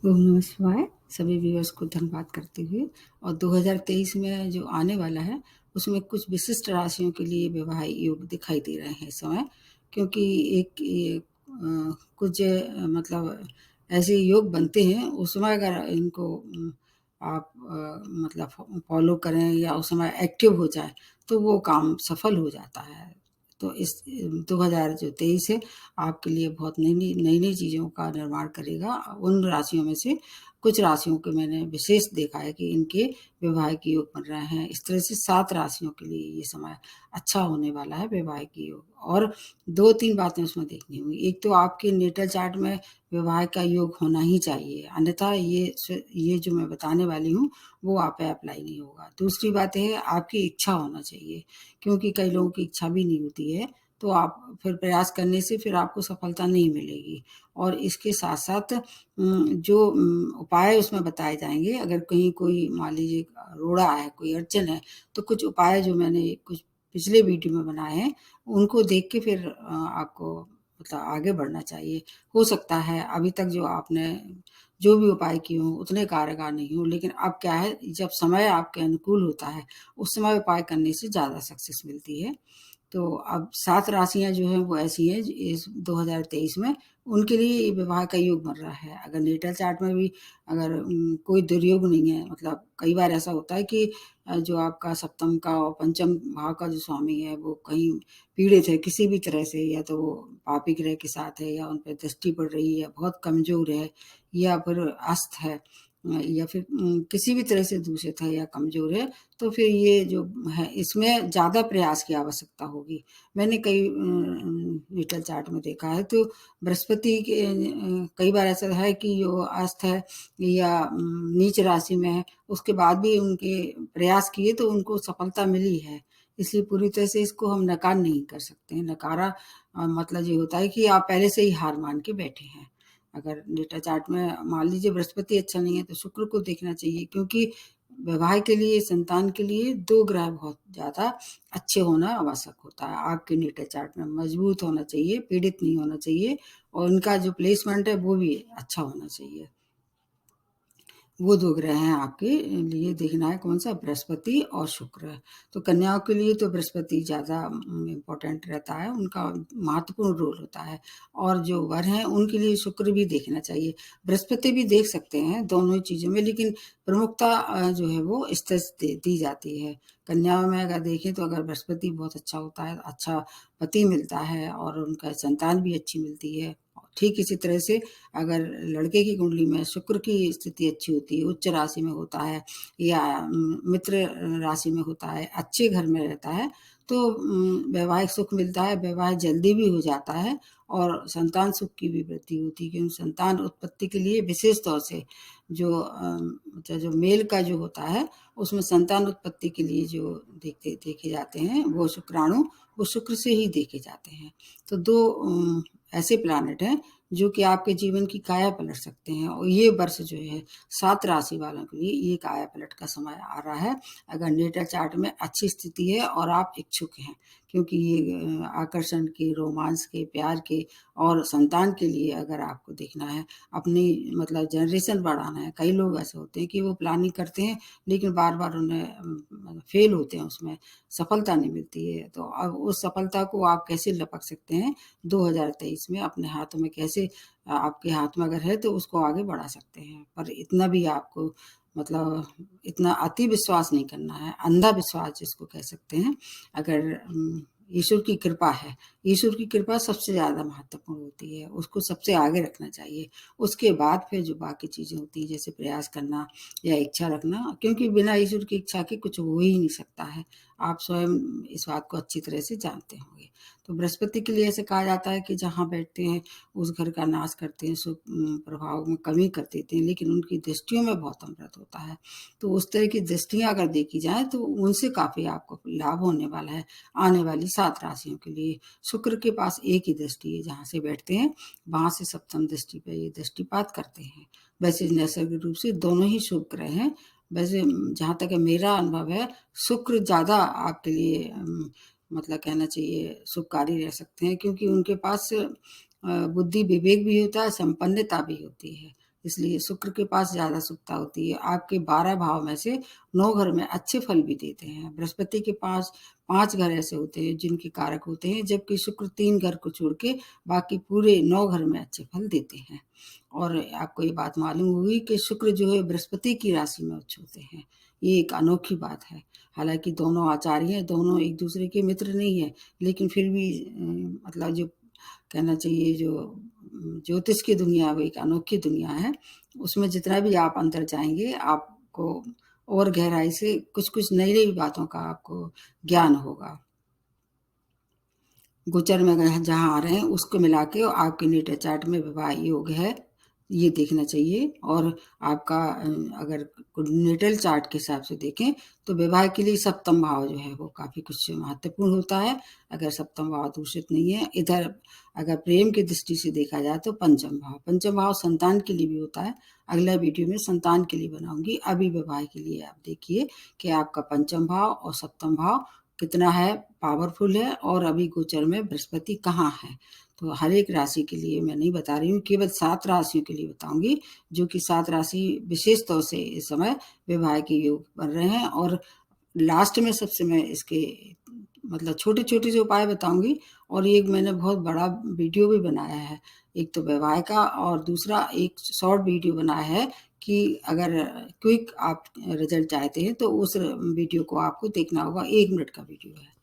ओम नमः शिवाय। सभी व्यूअर्स को धन्यवाद करते हुए और 2023 में जो आने वाला है उसमें कुछ विशिष्ट राशियों के लिए वैवाहिक योग दिखाई दे रहे हैं इस समय, क्योंकि एक कुछ मतलब ऐसे योग बनते हैं उस समय अगर इनको आप मतलब फॉलो करें या उस समय एक्टिव हो जाए तो वो काम सफल हो जाता है। तो इस 2023 है आपके लिए बहुत नई-नई चीज़ों का निर्माण करेगा। उन राशियों में से कुछ राशियों के मैंने विशेष देखा है कि इनके वैवाहिक योग बन रहे हैं। इस तरह से 7 राशियों के लिए ये समय अच्छा होने वाला है वैवाहिक योग, और 2-3 बातें उसमें देखनी होंगी। एक तो आपके नेटल चार्ट में वैवाहिक का योग होना ही चाहिए, अन्यथा ये जो मैं बताने वाली हूँ वो आप पे अप्लाई नहीं होगा। दूसरी बात है आपकी इच्छा होना चाहिए, क्योंकि कई लोगों की इच्छा भी नहीं होती है, तो आप फिर प्रयास करने से फिर आपको सफलता नहीं मिलेगी। और इसके साथ-साथ जो उपाय उसमें बताए जाएँगे, अगर कहीं कोई मान लीजिए रोड़ा है, कोई अड़चन है, तो कुछ उपाय जो मैंने कुछ पिछले वीडियो में बनाए हैं, उनको देख के फिर आपको मतलब आगे बढ़ना चाहिए। हो सकता है अभी तक जो आपने जो भी उपाय किए हों, उतने कारगर नहीं हों, लेकिन अब क्या है, जब समय आपके अनुकूल होता है, उस समय उपाय करने से ज़्यादा सक्सेस मिलती है। तो अब 7 राशियाँ जो हैं वो ऐसी हैं इस 2023 में, उनके लिए ये विवाह का योग बन रहा है। अगर नेटल चार्ट में भी अगर कोई दुर्योग नहीं है, मतलब कई बार ऐसा होता है कि जो आपका सप्तम का और पंचम भाव का जो स्वामी है वो कहीं पीड़ित है किसी भी तरह से, या तो वो पापी ग्रह के साथ है, या उन पे दृष्टि पड़ रही है, या बहुत कमज़ोर है, या फिर अस्त है, या फिर किसी भी तरह से दूषित है या कमज़ोर है, तो फिर ये जो है इसमें ज़्यादा प्रयास की आवश्यकता होगी। मैंने कई नेटल चार्ट में देखा है, तो बृहस्पति के कई बार ऐसा है कि जो अस्त है या नीच राशि में है, उसके बाद भी उनके प्रयास किए तो उनको सफलता मिली है। इसलिए पूरी तरह से इसको हम नकार नहीं कर सकते हैं। नकारा मतलब ये होता है कि आप पहले से ही हार मान के बैठे हैं। अगर डेटा चार्ट में मान लीजिए बृहस्पति अच्छा नहीं है तो शुक्र को देखना चाहिए, क्योंकि विवाह के लिए, संतान के लिए 2 ग्रह बहुत ज़्यादा अच्छे होना आवश्यक होता है। आपके नेटल चार्ट में मज़बूत होना चाहिए, पीड़ित नहीं होना चाहिए, और उनका जो प्लेसमेंट है वो भी अच्छा होना चाहिए। वो 2 ग्रह हैं आपके लिए देखना है, कौन-सा? बृहस्पति और शुक्र। तो कन्याओं के लिए तो बृहस्पति ज़्यादा इम्पोर्टेंट रहता है, उनका महत्वपूर्ण रोल होता है, और जो वर हैं उनके लिए शुक्र भी देखना चाहिए। बृहस्पति भी देख सकते हैं दोनों ही चीज़ों में, लेकिन प्रमुखता जो है वो इस तरह से दी जाती है। कन्याओं में अगर देखें तो अगर बृहस्पति बहुत अच्छा होता है, अच्छा पति मिलता है और उनका संतान भी अच्छी मिलती है। ठीक इसी तरह से अगर लड़के की कुंडली में शुक्र की स्थिति अच्छी होती है, उच्च राशि में होता है, या मित्र राशि में होता है, अच्छे घर में रहता है, तो वैवाहिक सुख मिलता है, विवाह जल्दी भी हो जाता है, और संतान सुख की भी वृद्धि होती है, क्योंकि संतान उत्पत्ति के लिए विशेष तौर से जो मतलब जो मेल का जो होता है, उसमें संतान उत्पत्ति के लिए जो देखे जाते हैं वो शुक्राणु, वो शुक्र से ही देखे जाते हैं। तो 2 ऐसे प्लैनेट हैं जो कि आपके जीवन की काया पलट सकते हैं, और ये वर्ष जो है 7 राशि वालों के लिए ये काया पलट का समय आ रहा है, अगर नेटल चार्ट में अच्छी स्थिति है और आप इच्छुक हैं, क्योंकि ये आकर्षण के, रोमांस के, प्यार के और संतान के लिए अगर आपको देखना है, अपनी मतलब जनरेशन बढ़ाना है। कई लोग ऐसे होते हैं कि वो प्लानिंग करते हैं, लेकिन बार-बार उन्हें फेल होते हैं, उसमें सफलता नहीं मिलती है। तो अब उस सफलता को आप कैसे लपक सकते हैं 2023 में, अपने हाथों में कैसे आपके हाथ में अगर है तो उसको आगे बढ़ा सकते हैं। पर इतना भी आपको मतलब इतना अति विश्वास नहीं करना है, अंधा विश्वास जिसको कह सकते हैं। अगर ईश्वर की कृपा है, ईश्वर की कृपा सबसे ज़्यादा महत्वपूर्ण होती है, उसको सबसे आगे रखना चाहिए। उसके बाद फिर जो बाकी चीज़ें होती हैं, जैसे प्रयास करना या इच्छा रखना, क्योंकि बिना ईश्वर की इच्छा के कुछ हो ही नहीं सकता है। आप स्वयं इस बात को अच्छी तरह से जानते होंगे। तो बृहस्पति के लिए ऐसे कहा जाता है कि जहाँ बैठते हैं उस घर का नाश करते हैं, शुभ प्रभाव में कमी कर देते हैं, लेकिन उनकी दृष्टियों में बहुत अमृत होता है। तो उस तरह की दृष्टियाँ अगर देखी जाएँ तो उनसे काफ़ी आपको लाभ होने वाला है आने वाली 7 राशियों के लिए। शुक्र के पास एक ही दृष्टि है, जहाँ से बैठते हैं वहाँ से सप्तम दृष्टि पे ये दृष्टिपात करते हैं। वैसे नैसर्गिक रूप से दोनों ही शुभ ग्रह हैं। वैसे जहाँ तक है मेरा अनुभव है, शुक्र ज़्यादा आपके लिए मतलब कहना चाहिए शुभकारी रह सकते हैं, क्योंकि उनके पास बुद्धि विवेक भी होता है, संपन्नता भी होती है। इसलिए शुक्र के पास ज़्यादा शुभता होती है। आपके 12 भाव में से 9 घर में अच्छे फल भी देते हैं। बृहस्पति के पास 5 घर ऐसे होते हैं जिनके कारक होते हैं, जबकि शुक्र 3 घर को छोड़ के बाकी पूरे 9 घर में अच्छे फल देते हैं। और आपको ये बात मालूम होगी कि शुक्र जो है बृहस्पति की राशि में उच्च होते हैं। ये एक अनोखी बात है। हालांकि दोनों आचार्य हैं, दोनों एक दूसरे के मित्र नहीं है, लेकिन फिर भी मतलब जो कहना चाहिए, जो ज्योतिष की दुनिया वो एक अनोखी दुनिया है। उसमें जितना भी आप अंदर जाएंगे आपको और गहराई से कुछ कुछ नई नई बातों का आपको ज्ञान होगा। गोचर में जहाँ आ रहे हैं उसको मिला के आपके नेटल चार्ट में विवाह योग है ये देखना चाहिए। और आपका अगर नेटल चार्ट के हिसाब से देखें तो विवाह के लिए सप्तम भाव जो है वो काफ़ी कुछ महत्वपूर्ण होता है। अगर सप्तम भाव दूषित नहीं है, इधर अगर प्रेम की दृष्टि से देखा जाए तो पंचम भाव संतान के लिए भी होता है। अगला वीडियो में संतान के लिए बनाऊंगी। अभी विवाह के लिए आप देखिए कि आपका पंचम भाव और सप्तम भाव कितना है, पावरफुल है, और अभी गोचर में बृहस्पति कहाँ है। तो हर एक राशि के लिए मैं नहीं बता रही हूँ, केवल 7 राशियों के लिए बताऊंगी, जो कि 7 राशि विशेष तौर से इस समय विवाह के योग बन रहे हैं। और लास्ट में सबसे मैं इसके मतलब छोटे छोटे जो उपाय बताऊंगी। और एक मैंने बहुत बड़ा वीडियो भी बनाया है, एक तो विवाह का, और दूसरा एक शॉर्ट वीडियो बनाया है कि अगर क्विक आप रिजल्ट चाहते हैं तो उस वीडियो को आपको देखना होगा। 1 मिनट का वीडियो है।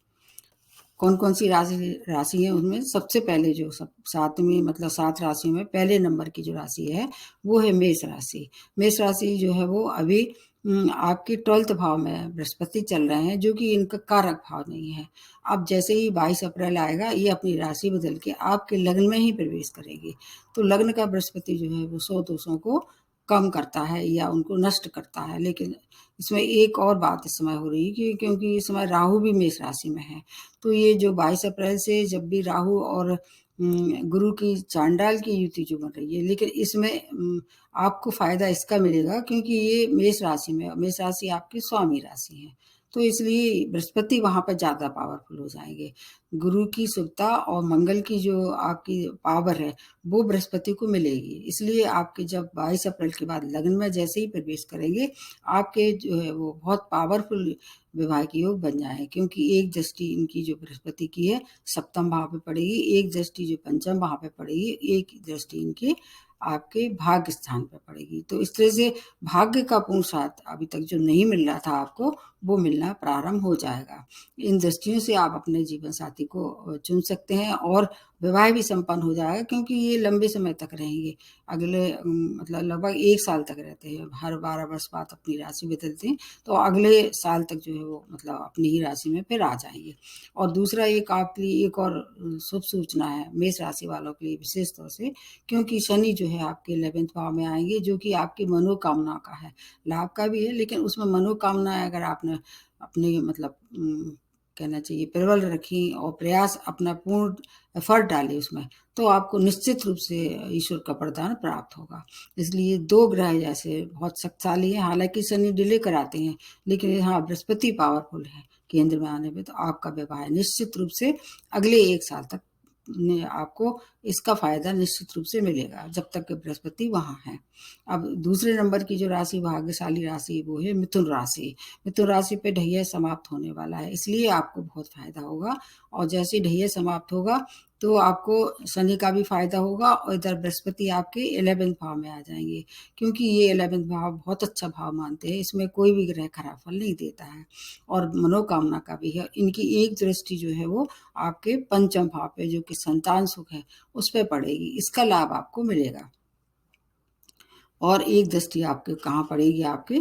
कौन कौन सी राशि है उनमें सबसे पहले जो सब 7वीं मतलब 7 राशियों में पहले नंबर की जो राशि है वो है मेष राशि। मेष राशि जो है वो अभी आपके 12th भाव में बृहस्पति चल रहे हैं, जो कि इनका कारक भाव नहीं है। अब जैसे ही 22 अप्रैल आएगा ये अपनी राशि बदल के आपके लग्न में ही प्रवेश करेंगे। तो लग्न का बृहस्पति जो है वो 100 दोषों को कम करता है या उनको नष्ट करता है। लेकिन इसमें एक और बात इस समय हो रही है कि क्योंकि इस समय राहु भी मेष राशि में है, तो ये जो 22 अप्रैल से जब भी राहु और गुरु की चांडाल की युति जो बन रही है, लेकिन इसमें आपको फायदा इसका मिलेगा क्योंकि ये मेष राशि में, मेष राशि आपकी स्वामी राशि है, तो इसलिए बृहस्पति वहां पर ज्यादा पावरफुल हो जाएंगे। गुरु की शुभता और मंगल की जो आपकी पावर है वो बृहस्पति को मिलेगी। इसलिए आपके जब 22 अप्रैल के बाद लग्न में जैसे ही प्रवेश करेंगे आपके जो है वो बहुत पावरफुल विवाह के योग बन जाए, क्योंकि एक दृष्टि इनकी जो बृहस्पति की है सप्तम भाव पे पड़ेगी, एक दृष्टि जो पंचम भाव पे पड़ेगी, एक दृष्टि इनकी आपके भाग्य स्थान पे पड़ेगी। तो इस तरह से भाग्य का पूर्ण साथ अभी तक जो नहीं मिल रहा था आपको वो मिलना प्रारंभ हो जाएगा। इन दृष्टियों से आप अपने जीवन साथी को चुन सकते हैं और विवाह भी संपन्न हो जाएगा, क्योंकि ये लंबे समय तक रहेंगे। अगले मतलब लगभग 1 साल तक रहते हैं, हर 12 वर्ष बाद अपनी राशि बदलते हैं, तो अगले साल तक जो है वो मतलब अपनी ही राशि में फिर आ जाएंगे। और दूसरा एक आपके लिए एक और शुभ सूचना है मेष राशि वालों के लिए विशेष तौर से, क्योंकि शनि जो है आपके 11th भाव में आएंगे, जो कि आपकी मनोकामना का है, लाभ का भी है, लेकिन उसमें मनोकामना अगर आपने अपने मतलब कहना चाहिए प्रबल रखी और प्रयास अपना पूर्ण एफर्ट डाले उसमें, तो आपको निश्चित रूप से ईश्वर का वरदान प्राप्त होगा। इसलिए 2 ग्रह जैसे बहुत शक्तिशाली हैं, हालांकि शनि डिले कराते हैं, लेकिन हाँ बृहस्पति पावरफुल है केंद्र में आने पे, तो आपका विवाह निश्चित रूप से अगले 1 साल तक आपको इसका फायदा निश्चित रूप से मिलेगा जब तक कि बृहस्पति वहां है। अब दूसरे नंबर की जो राशि भाग्यशाली राशि वो है मिथुन राशि। मिथुन राशि पे ढैया समाप्त होने वाला है, इसलिए आपको बहुत फायदा होगा। और जैसे ढैया समाप्त होगा तो आपको शनि का भी फायदा होगा, और इधर बृहस्पति आपके 11th भाव में आ जाएंगे, क्योंकि ये 11th भाव बहुत अच्छा भाव मानते हैं, इसमें कोई भी ग्रह खराब फल नहीं देता है। और मनोकामना का भी है। इनकी एक दृष्टि जो है वो आपके पंचम भाव पे जो कि संतान सुख है उस पे पड़ेगी, इसका लाभ आपको मिलेगा। और एक दृष्टि आपके कहाँ पड़ेगी, आपके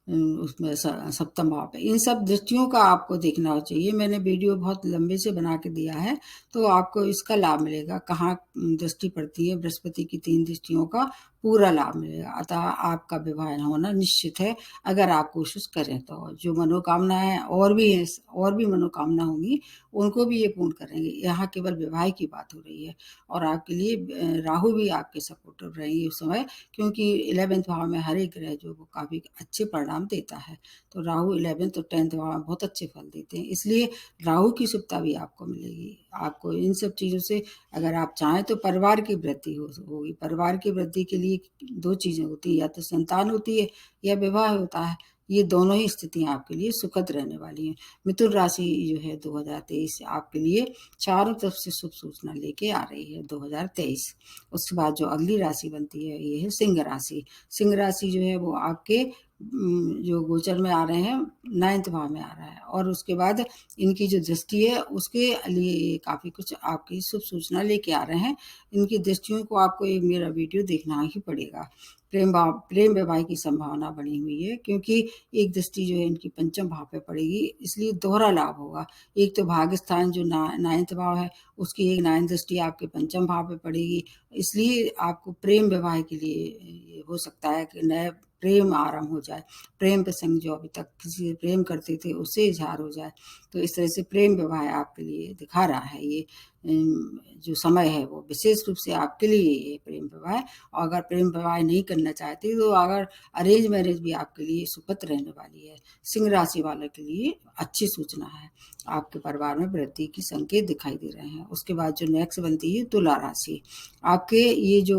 उसमें सप्तम भाव पे। इन सब दृष्टियों का आपको देखना चाहिए। मैंने वीडियो बहुत लंबे से बना के दिया है, तो आपको इसका लाभ मिलेगा। कहाँ दृष्टि पड़ती है, बृहस्पति की 3 दृष्टियों का पूरा लाभ मिलेगा। अतः आपका विवाह होना निश्चित है अगर आप कोशिश करें तो। जो मनोकामना है और भी मनोकामना होंगी उनको भी ये पूर्ण करेंगे। यहाँ केवल विवाह की बात हो रही है। और आपके लिए राहु भी आपके सपोर्टिव रहेंगे उस समय, क्योंकि 11th भाव में हर एक ग्रह जो वो काफी अच्छे परिणाम परिणाम देता है। तो राहु 11th और 10th भाव में बहुत अच्छे फल देते हैं, इसलिए राहु की शुभता भी आपको मिलेगी। आपको इन सब चीज़ों से अगर आप चाहें तो परिवार की वृद्धि होगी। परिवार की वृद्धि के लिए 2 चीज़ें होती हैं, या तो संतान होती है या विवाह होता है। ये दोनों ही स्थितियाँ आपके लिए सुखद रहने वाली हैं। मिथुन राशि जो है 2023 आपके लिए चारों तरफ से शुभ सूचना लेके आ रही है 2023। उसके बाद जो अगली राशि बनती है ये है सिंह राशि। सिंह राशि जो है वो आपके जो गोचर में आ रहे हैं 9th भाव में आ रहा है, और उसके बाद इनकी जो दृष्टि है उसके लिए काफ़ी कुछ आपकी शुभ सूचना लेके आ रहे हैं। इनकी दृष्टियों को आपको एक मेरा वीडियो देखना ही पड़ेगा। प्रेम वैवाहिक की संभावना बनी हुई है, क्योंकि एक दृष्टि जो है इनकी पंचम भाव पे पड़ेगी, इसलिए दोहरा लाभ होगा। एक तो भाग्य स्थान जो 9th भाव है उसकी एक 9th दृष्टि आपके पंचम भाव पे पड़ेगी, इसलिए आपको प्रेम विवाह के लिए ये हो सकता है कि नए प्रेम आरंभ हो जाए। प्रेम प्रसंग जो अभी तक किसी से प्रेम करते थे उससे इजहार हो जाए। तो इस तरह से प्रेम विवाह आपके लिए दिखा रहा है ये जो समय है वो विशेष रूप से आपके लिए ये प्रेम विवाह। और अगर प्रेम विवाह नहीं करना चाहते तो अगर अरेंज मैरिज भी आपके लिए सुखद रहने वाली है। सिंह राशि वालों के लिए अच्छी सूचना है, आपके परिवार में वृद्धि की संकेत दिखाई दे रहे हैं। उसके बाद जो नेक्स्ट बनती है तुला राशि। आपके ये जो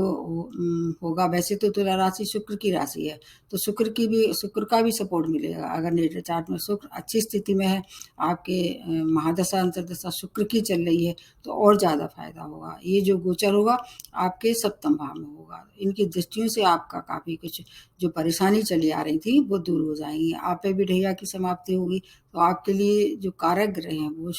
होगा, वैसे तो तुला राशि शुक्र की राशि है, तो शुक्र का भी सपोर्ट मिलेगा। अगर नेटल चार्ट में शुक्र अच्छी स्थिति में है, आपके महादशा अंतर्दशा शुक्र की चल रही है, तो और ज़्यादा फायदा होगा। ये जो गोचर होगा आपके सप्तम भाव में होगा। इनकी दृष्टियों से आपका काफ़ी कुछ जो परेशानी चली आ रही थी वो दूर हो जाएंगी। आप पे भी ढैया की समाप्ति होगी, तो आपके लिए जो कारक ग्रह हैं वो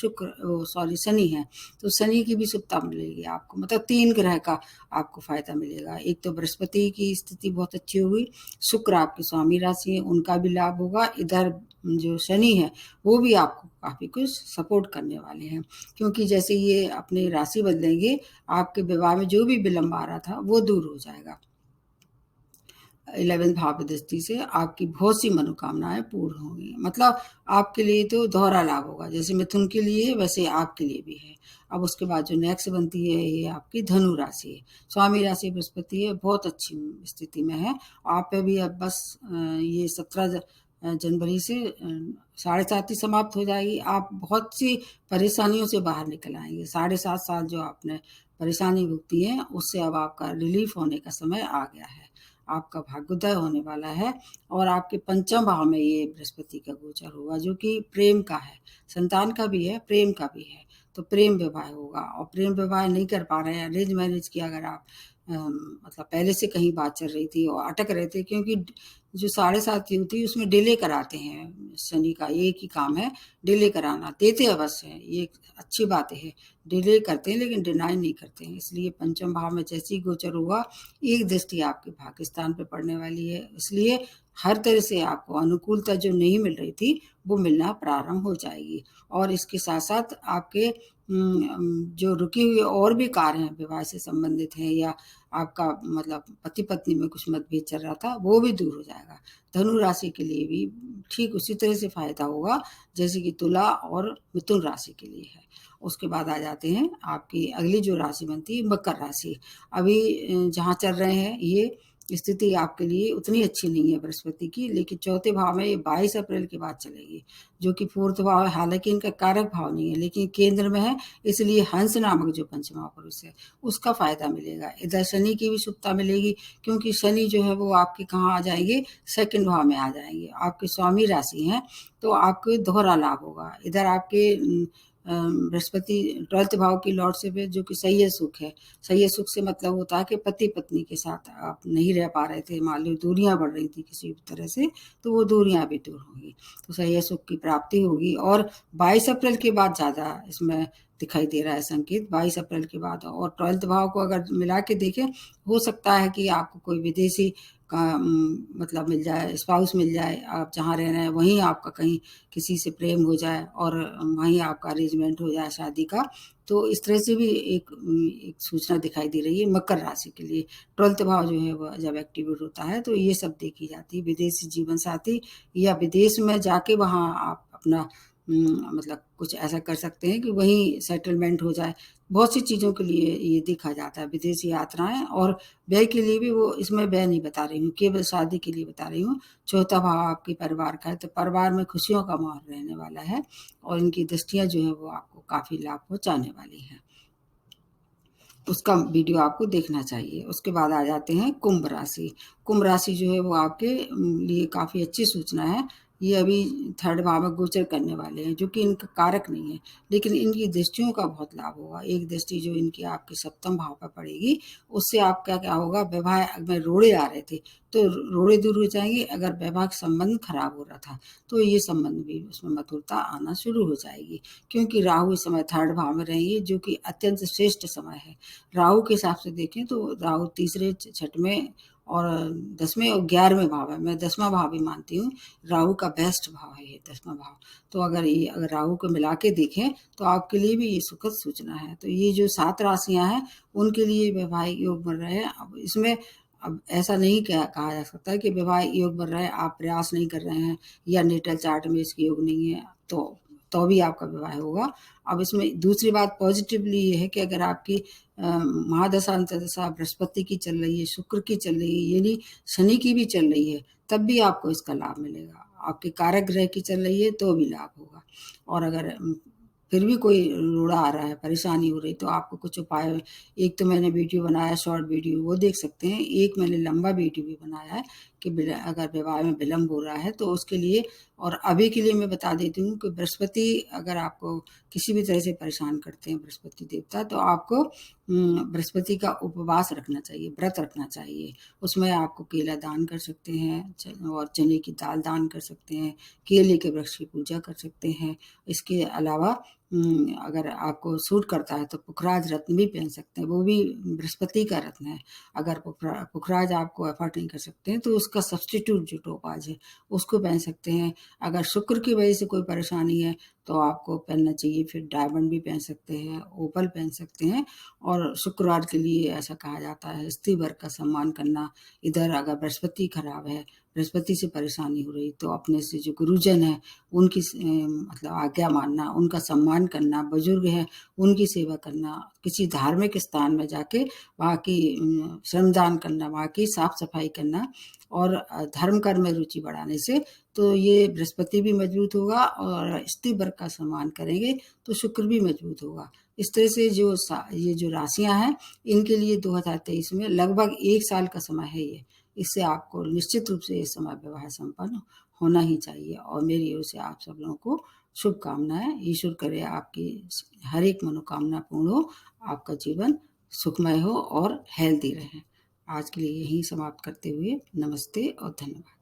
शनि है, तो शनि की भी शुभता मिलेगी आपको। मतलब 3 ग्रह का आपको फायदा मिलेगा। एक तो बृहस्पति की स्थिति बहुत अच्छी होगी, शुक्र आपकी स्वामी राशि है उनका भी लाभ होगा, इधर जो शनि है वो भी आपको काफ़ी कुछ सपोर्ट करने वाले हैं, क्योंकि जैसे ये अपनी राशि बदलेंगे आपके विवाह में जो भी विलंब आ रहा था वो दूर हो जाएगा। 11th भाव की दृष्टि से आपकी बहुत सी मनोकामनाएं पूर्ण होंगी। मतलब आपके लिए तो दोहरा लाभ होगा, जैसे मिथुन के लिए वैसे आपके लिए भी है। अब उसके बाद जो नेक्स्ट बनती है ये आपकी धनु राशि है। स्वामी राशि बृहस्पति है, बहुत अच्छी स्थिति में है। आप पे भी अब बस ये 17 जनवरी से 7.5 ही समाप्त हो जाएगी। आप बहुत सी परेशानियों से बाहर निकल आएंगे। 7.5 साल जो आपने परेशानी भुगती है उससे अब आपका रिलीफ होने का समय आ गया है। आपका भाग्योदय होने वाला है, और आपके पंचम भाव में ये बृहस्पति का गोचर होगा जो कि प्रेम का है, संतान का भी है, प्रेम का भी है। तो प्रेम विवाह होगा, और प्रेम विवाह नहीं कर पा रहे हैं, अरेंज मैरिज की अगर आप मतलब पहले से कहीं बात चल रही थी और अटक रहे थे, क्योंकि जो 7.5 होती है उसमें डिले कराते हैं। शनि का एक ही काम है डिले कराना, देते अवश्य हैं, ये अच्छी बात है, डिले करते हैं लेकिन डिनाई नहीं करते हैं। इसलिए पंचम भाव में जैसे ही गोचर होगा एक दृष्टि आपके पाकिस्तान पे पड़ने वाली है, इसलिए हर तरह से आपको अनुकूलता जो नहीं मिल रही थी वो मिलना प्रारंभ हो जाएगी। और इसके साथ साथ आपके जो रुके हुए और भी कार्य हैं विवाह से संबंधित हैं, या आपका मतलब पति पत्नी में कुछ मतभेद चल रहा था वो भी दूर हो जाएगा। धनु राशि के लिए भी ठीक उसी तरह से फायदा होगा जैसे कि तुला और मिथुन राशि के लिए है। उसके बाद आ जाते हैं आपकी अगली जो राशि बनती है मकर राशि। अभी जहाँ चल रहे हैं ये स्थिति आपके लिए उतनी अच्छी नहीं है बृहस्पति की, लेकिन चौथे भाव में ये 22 अप्रैल के बाद चलेगी, जो कि 4th भाव है। हालांकि इनका कारक भाव नहीं है लेकिन केंद्र में है, इसलिए हंस नामक जो पंचमा पुरुष है उसका फायदा मिलेगा। इधर शनि की भी शुभता मिलेगी, क्योंकि शनि जो है वो आपके कहाँ आ जाएंगे, 2nd भाव में आ जाएंगे, आपके स्वामी राशि हैं, तो आपको दोहरा लाभ होगा। इधर आपके बृहस्पति 12th भाव की लॉर्डशिप है जो कि सही सुख है। सही सुख से मतलब होता है कि पति पत्नी के साथ आप नहीं रह पा रहे थे, मान लो दूरियां बढ़ रही थी किसी भी तरह से, तो वो दूरियां भी दूर होंगी, तो सही सुख की प्राप्ति होगी। और 22 अप्रैल के बाद ज़्यादा इसमें दिखाई दे रहा है संकेत, 22 अप्रैल के बाद। और 12th भाव को अगर मिला के देखें, हो सकता है कि आपको कोई विदेशी का मतलब मिल जाए, स्पाउस मिल जाए, आप जहाँ रह रहे हैं वहीं आपका कहीं किसी से प्रेम हो जाए और वहीं आपका अरेंजमेंट हो जाए शादी का। तो इस तरह से भी एक सूचना दिखाई दे रही है मकर राशि के लिए। 12th भाव जो है वह जब एक्टिवेट होता है तो ये सब देखी जाती है, विदेशी जीवन साथी या विदेश में जाके वहाँ आप अपना मतलब कुछ ऐसा कर सकते हैं कि वहीं सेटलमेंट हो जाए, बहुत सी चीज़ों के लिए ये देखा जाता है, विदेश यात्राएँ और व्यय के लिए भी वो इसमें व्यय नहीं बता रही हूँ, केवल शादी के लिए बता रही हूँ। चौथा भाव आपके परिवार का है, तो परिवार में खुशियों का माहौल रहने वाला है और इनकी दृष्टियाँ जो हैं वो आपको काफ़ी लाभ पहुँचाने वाली हैं। उसका वीडियो आपको देखना चाहिए। उसके बाद आ जाते हैं कुंभ राशि। कुंभ राशि जो है वो आपके लिए काफ़ी अच्छी सूचना है। ये अभी 3rd भाव में गोचर करने वाले हैं, जो कि इनका कारक नहीं है, लेकिन इनकी दृष्टियों का बहुत लाभ होगा। एक दृष्टि जो इनकी आपके 7म भाव पर पड़ेगी, उससे आपका क्या होगा, वैवाहिक में रोड़े आ रहे थे, तो रोड़े दूर हो जाएँगे। अगर वैवाहिक संबंध खराब हो रहा था, तो ये संबंध भी उसमें मधुरता आना शुरू हो जाएगी, क्योंकि राहु इस समय 3rd भाव में रहेंगे, जो कि अत्यंत श्रेष्ठ समय है। राहु के हिसाब से देखें तो राहु तीसरे, छठवें और 10वें और 11वें भाव है। मैं 10वां भाव भी मानती हूँ। राहु का बेस्ट भाव है ये 10वां भाव। तो अगर राहु को मिला के देखें तो आपके लिए भी ये सुखद सूचना है। तो ये जो 7 राशियाँ हैं, उनके लिए वैवाहिक योग बन रहे हैं। अब ऐसा नहीं कहा जा सकता कि वैवाहिक योग बन रहा है, आप प्रयास नहीं कर रहे हैं या नेटल चार्ट में इसके योग नहीं है, तो भी आपका विवाह होगा। अब इसमें दूसरी बात पॉजिटिवली ये है कि अगर आपकी महादशा अंतर्दशा बृहस्पति की चल रही है, शुक्र की चल रही है, यानी शनि की भी चल रही है, तब भी आपको इसका लाभ मिलेगा। आपके कारक ग्रह की चल रही है तो भी लाभ होगा। और अगर फिर भी कोई रोड़ा आ रहा है, परेशानी हो रही, तो आपको कुछ उपाय, एक तो मैंने वीडियो बनाया शॉर्ट वीडियो, वो देख सकते हैं। एक मैंने लंबा वीडियो भी बनाया है कि अगर विवाह में विलम्ब हो रहा है तो उसके लिए। और अभी के लिए मैं बता देती हूँ कि बृहस्पति अगर आपको किसी भी तरह से परेशान करते हैं, बृहस्पति देवता, तो आपको बृहस्पति का उपवास रखना चाहिए, व्रत रखना चाहिए। उसमें आपको केला दान कर सकते हैं और चने की दाल दान कर सकते हैं, केले के वृक्ष की पूजा कर सकते हैं। इसके अलावा अगर आपको सूट करता है तो पुखराज रत्न भी पहन सकते हैं, वो भी बृहस्पति का रत्न है। अगर पुखराज आपको अफोर्ड नहीं कर सकते हैं तो उसका सब्स्टिट्यूट जो टोपाज है उसको पहन सकते हैं। अगर शुक्र की वजह से कोई परेशानी है तो आपको पहनना चाहिए, फिर डायमंड भी पहन सकते हैं, ओपल पहन सकते हैं। और शुक्रवार के लिए ऐसा कहा जाता है स्त्री वर्ग का सम्मान करना। इधर अगर बृहस्पति खराब है, बृहस्पति से परेशानी हो रही, तो अपने से जो गुरुजन है उनकी मतलब आज्ञा मानना, उनका सम्मान करना, बुजुर्ग है उनकी सेवा करना, किसी धार्मिक स्थान में जाके वहाँ की श्रमदान करना, वहाँ की साफ सफाई करना और धर्म कर्म में रुचि बढ़ाने से तो ये बृहस्पति भी मजबूत होगा और स्त्री वर्ग का सम्मान करेंगे तो शुक्र भी मजबूत होगा। इस तरह से ये जो राशियां हैं, इनके लिए 2023 में लगभग 1 साल का समय है ये। इससे आपको निश्चित रूप से ये समय विवाह संपन्न होना ही चाहिए और मेरी ओर से आप सब लोगों को शुभकामनाएं। ईश्वर करे आपकी हर एक मनोकामना पूर्ण हो, आपका जीवन सुखमय हो और हेल्दी रहे। आज के लिए यहीं समाप्त करते हुए नमस्ते और धन्यवाद।